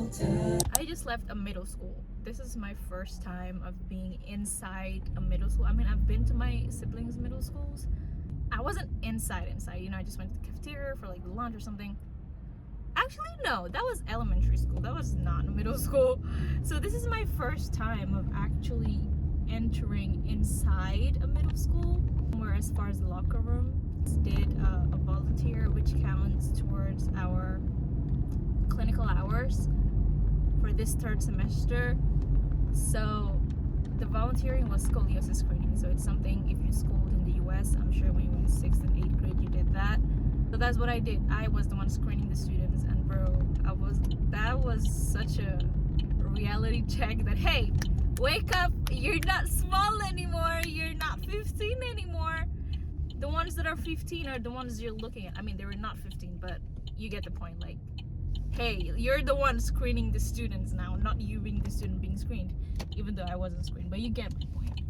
I just left a middle school. This is my first time of being inside a middle school. I mean, I've been to my siblings' middle schools. I wasn't inside, you know, I just went to the cafeteria for like lunch or something. Actually, no, that was elementary school. That was not middle school. So this is my first time of actually entering inside a middle school, where as far as the locker room, did a volunteer, which counts towards our clinical hours for this third semester. So the volunteering was scoliosis screening. So it's something, if you schooled in the US, I'm sure when you were in 6th and 8th grade you did that. So that's what I did. I was the one screening the students, and bro, that was such a reality check that, hey, wake up, you're not small anymore, you're not 15 anymore. The ones that are 15 are the ones you're looking at. I mean, they were not 15, but you get the point. Like, hey, you're the one screening the students now, not you being the student being screened, even though I wasn't screened, but you get the point.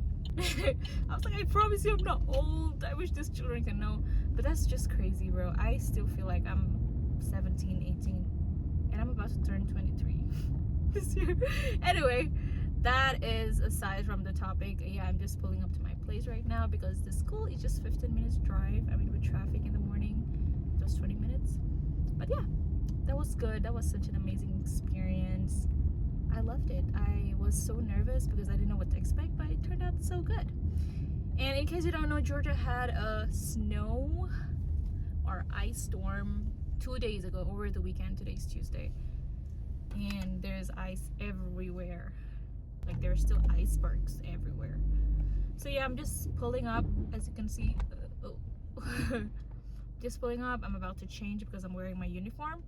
I was like, I promise you I'm not old. I wish these children can know. But that's just crazy, bro. I still feel like I'm 17, 18, and I'm about to turn 23 this year. Anyway, that is aside from the topic. Yeah, I'm just pulling up to my place right now because the school is just 15 minutes drive. I mean, with traffic in the morning, it was 20 minutes. But yeah, that was good. That was such an amazing experience. I loved it. I was so nervous because I didn't know what to expect, but it turned out so good. And in case you don't know, Georgia had a snow or ice storm 2 days ago over the weekend. Today's Tuesday, and there's ice everywhere. Like, there's still icebergs everywhere. So yeah, I'm just pulling up, as you can see. Just pulling up. I'm about to change because I'm wearing my uniform.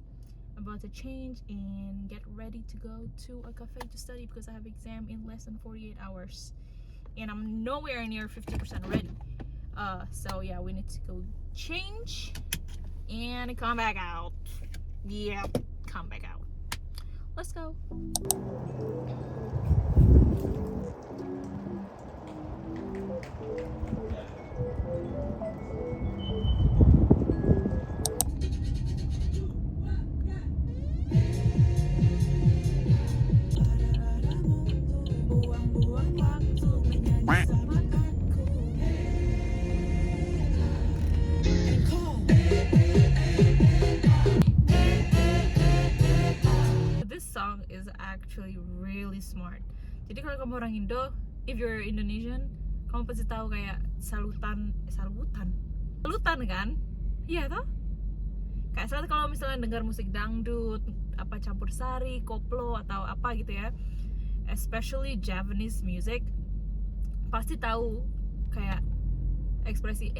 I'm about to change and get ready to go to a cafe to study because I have an exam in less than 48 hours. And I'm nowhere near 50% ready. So yeah, we need to go change and come back out. Yep, come back out. Let's go. Is actually really smart. Jadi kalau kamu orang Indo, if you're Indonesian, kamu pasti tahu kayak salutan kan? Iya toh? Kayak salut kalau misalnya dengar musik dangdut, apa campur sari, koplo atau apa gitu ya, especially Japanese music, pasti tahu kayak ekspresi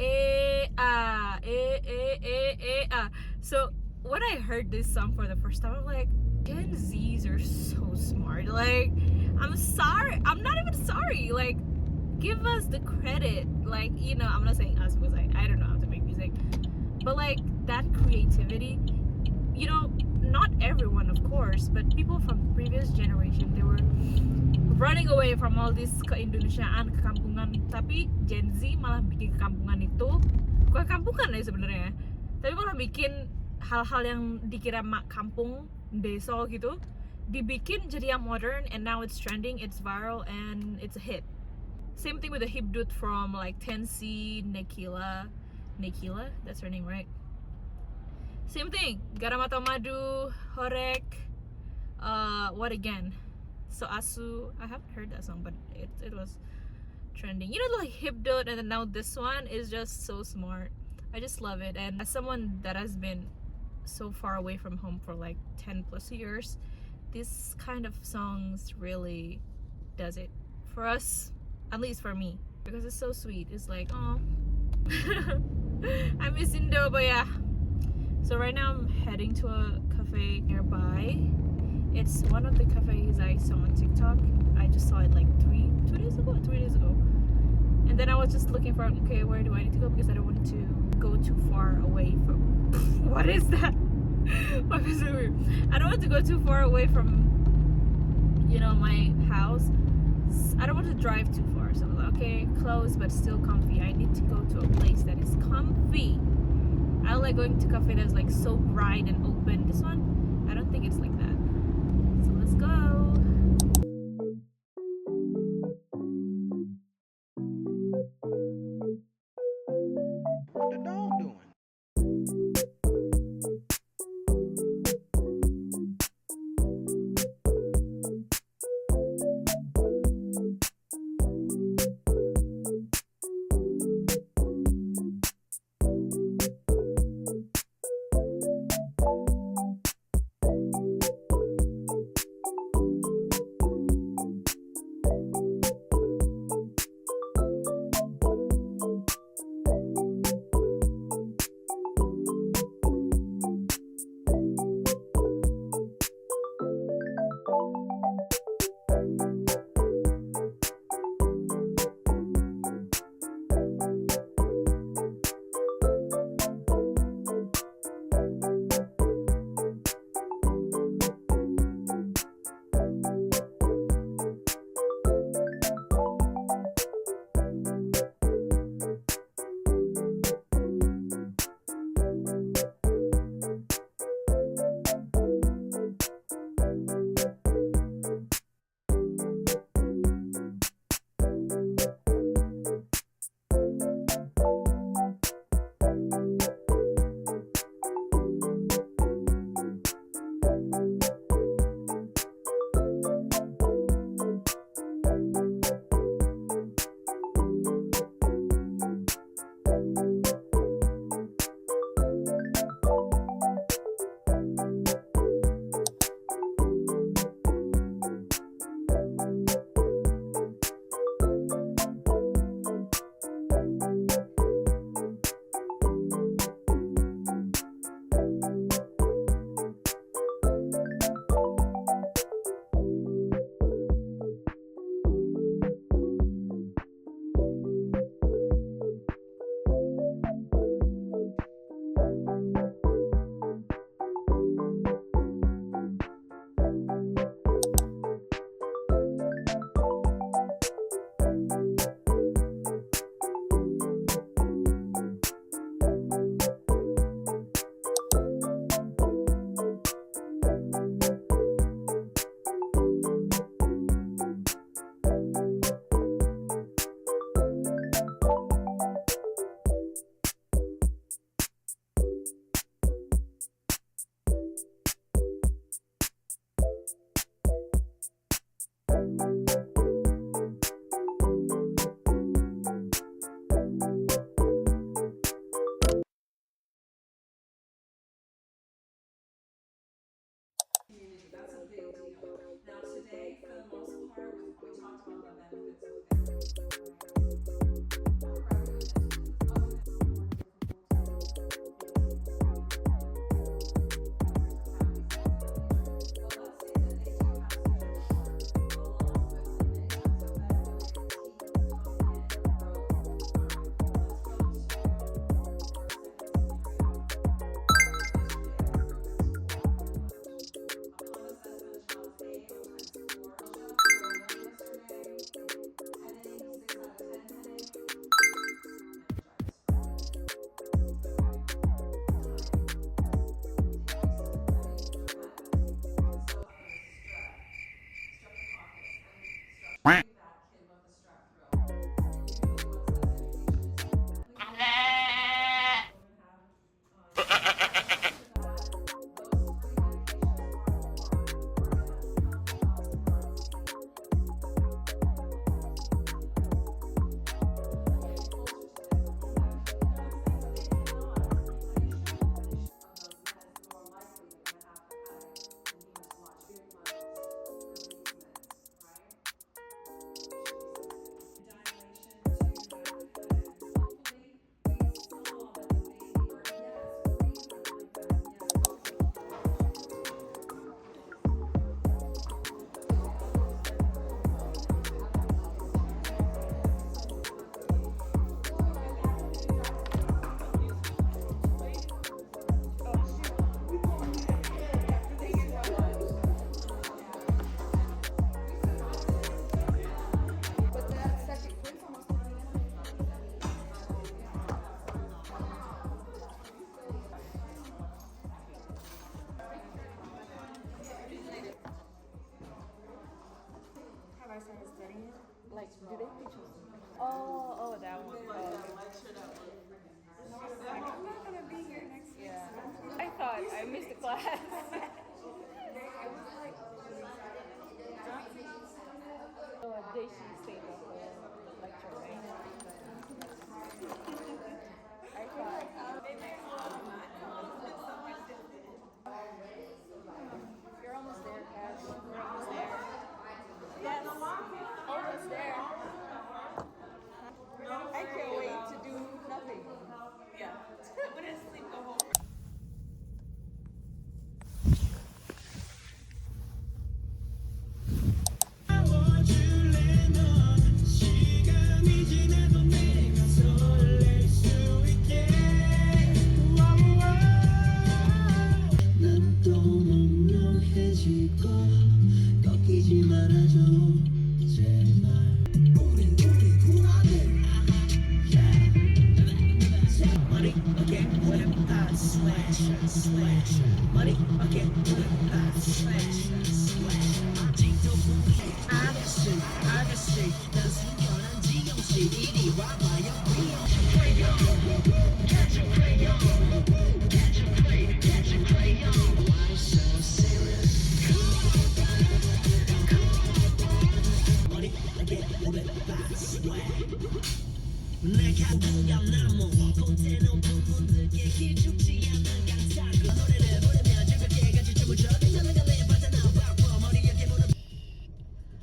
So when I heard this song for the first time, I'm like, Gen Zs are so smart. Like, I'm not even sorry. Like, give us the credit. Like, you know, I'm not saying us because I don't know how to make music, but like that creativity, you know, not everyone of course, but people from previous generation, they were running away from all this ke-Indonesiaan, kekampungan, tapi Gen Z malah bikin kekampungan itu bukan kampungan ya sebenarnya, tapi malah bikin hal-hal yang dikira kampung, desa gitu, dibikin jadi yang modern, and now it's trending, it's viral, and it's a hit. Same thing with the hip dude from like Tensi, Nekila, that's her name, right? Same thing, Garam Atau Madu, Horek, what again? So Asu, I haven't heard that song, but it was trending. You know, like hip dude, and then now this one is just so smart. I just love it. And as someone that has been so far away from home for like 10 plus years, this kind of songs really does it for us, at least for me, because it's so sweet. It's like, oh, I miss Indo, but yeah. So right now I'm heading to a cafe nearby. It's one of the cafes I saw on TikTok. I just saw it like 3 days ago. And then I was just looking for, okay, where do I need to go, because I don't want to go too far away from what is that? I don't want to go too far away from, you know, my house. I don't want to drive too far, so I was like, okay, close but still comfy. I need to go to a place that is comfy. I like going to cafe that's like so bright and open. This one, I don't think it's like that. Oh, that one. Oh, okay. I'm not gonna be here next week. Yeah. I thought I missed the class. It was like So a day she stayed the whole lecture, right? I thought maybe it's so much different. you're almost there, Cash. We're almost there. Yes, Almost there. I can't wait to do nothing. Yeah, I'm gonna sleep the whole.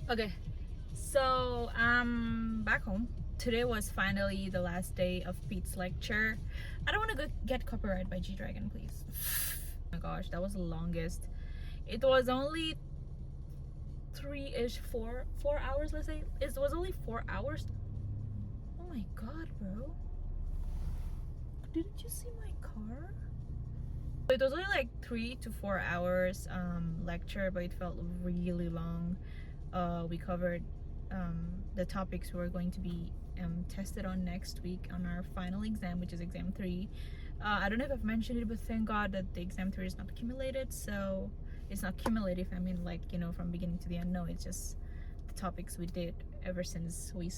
Okay, so back home. Today was finally the last day of Pete's lecture. I don't want to get copyrighted by G-Dragon, please. Oh my gosh, that was the longest. It was only 4 hours, let's say. It was only 4 hours. Oh my god, bro. Didn't you see my car? It was only like 3 to 4 hours lecture, but it felt really long. We covered the topics we were going to be tested on next week on our final exam, which is exam 3. I don't know if I've mentioned it, but thank god that the exam 3 is not accumulated. So it's not cumulative, I mean, like, you know, from beginning to the end. No, it's just the topics we did ever since we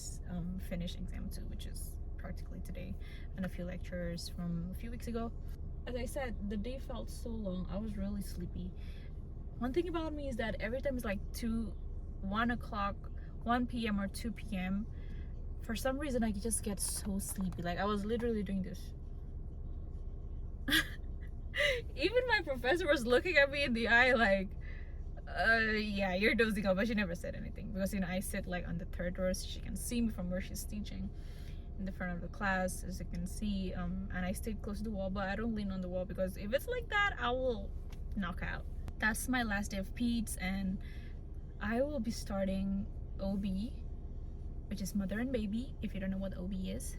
finished exam 2, which is practically today, and a few lectures from a few weeks ago. As I said, the day felt so long. I was really sleepy. One thing about me is that every time it's like 1 o'clock, 1 p.m. or 2 p.m., for some reason I just get so sleepy. Like, I was literally doing this. Even my professor was looking at me in the eye like, yeah, you're dozing off, but she never said anything because, you know, I sit like on the 3rd row so she can see me from where she's teaching in the front of the class, as you can see. And I stayed close to the wall, but I don't lean on the wall because if it's like that, I will knock out. That's my last day of peds, and I will be starting OB, which is mother and baby. If you don't know what OB is,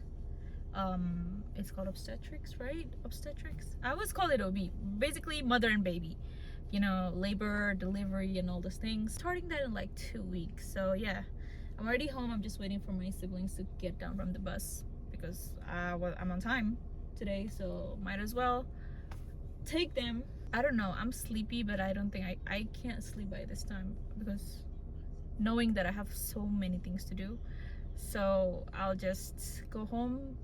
it's called obstetrics, right? Obstetrics, I always call it OB. Basically mother and baby, you know, labor, delivery, and all those things. Starting that in like 2 weeks. So yeah, I'm already home. I'm just waiting for my siblings to get down from the bus because I'm on time today, so might as well take them. I don't know, I'm sleepy, but I don't think I can't sleep by this time because knowing that I have so many things to do. So I'll just go home,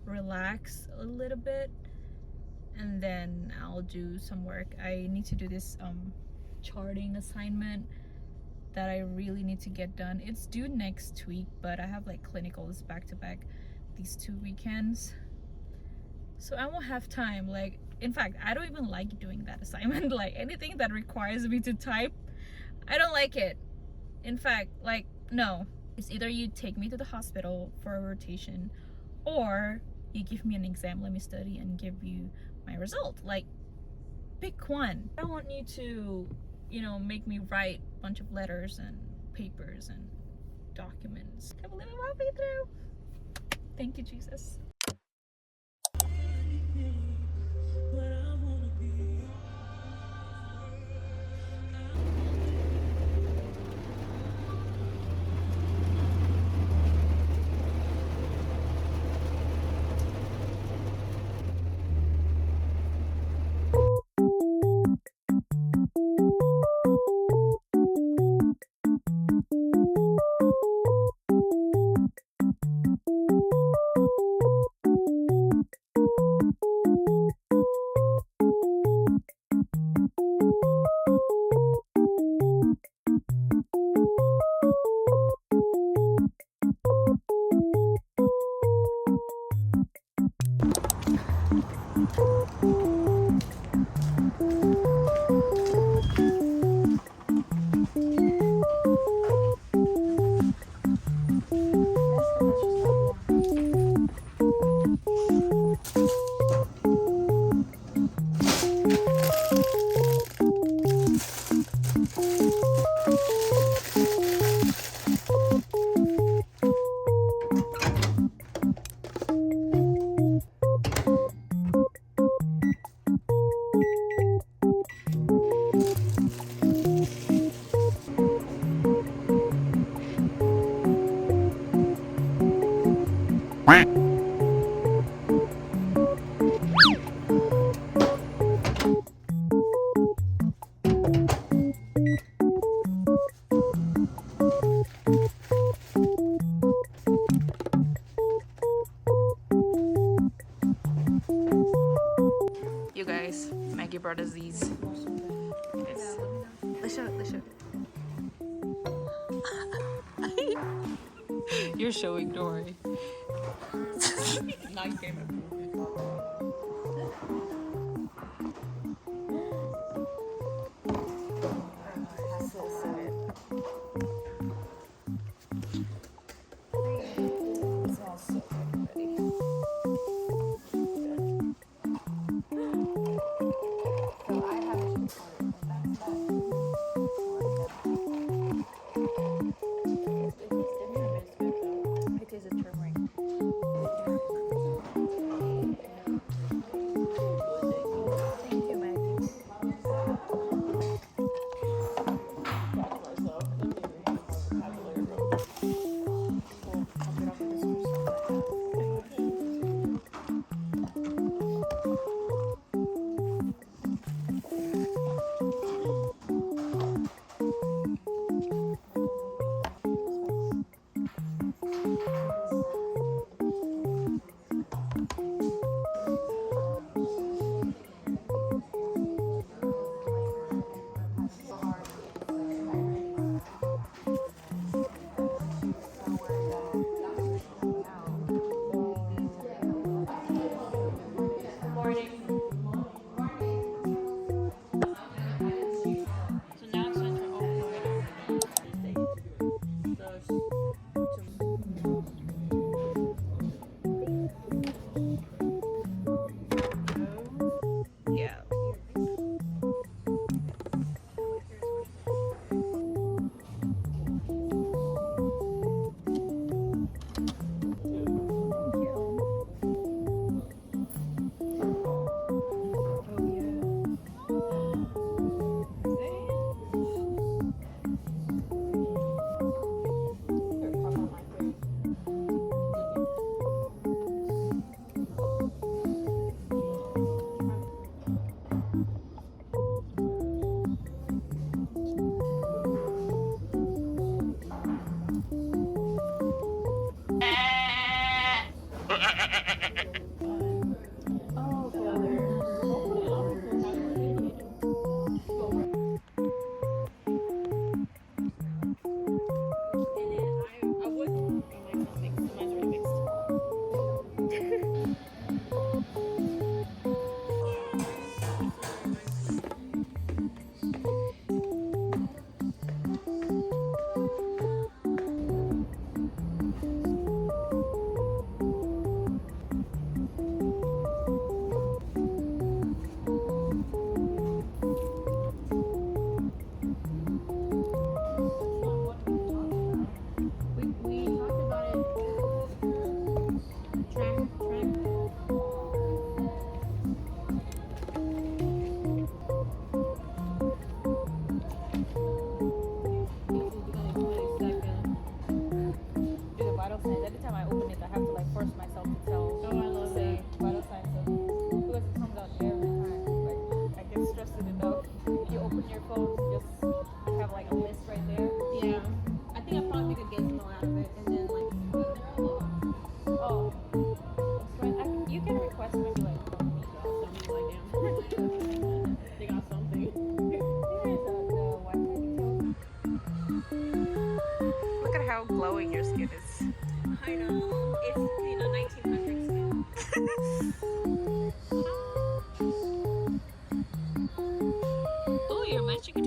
relax a little bit, and then I'll do some work. I need to do this charting assignment that I really need to get done. It's due next week, but I have like clinicals back to back these 2 weekends, so I won't have time. Like, in fact, I don't even like doing that assignment. Like, anything that requires me to type, I don't like it. In fact, like, no, it's either you take me to the hospital for a rotation, or you give me an exam, let me study, and give you my result. Like, pick one. I don't want you to, you know, make me write a bunch of letters and papers and documents. I believe it will be through. Thank you, Jesus. You guys, Maggie brought us these. It's, let's show it. You're showing, don't worry. Now you came up. Glowing your skin is. I know. It's 1900s skin. Oh, you're Mexican.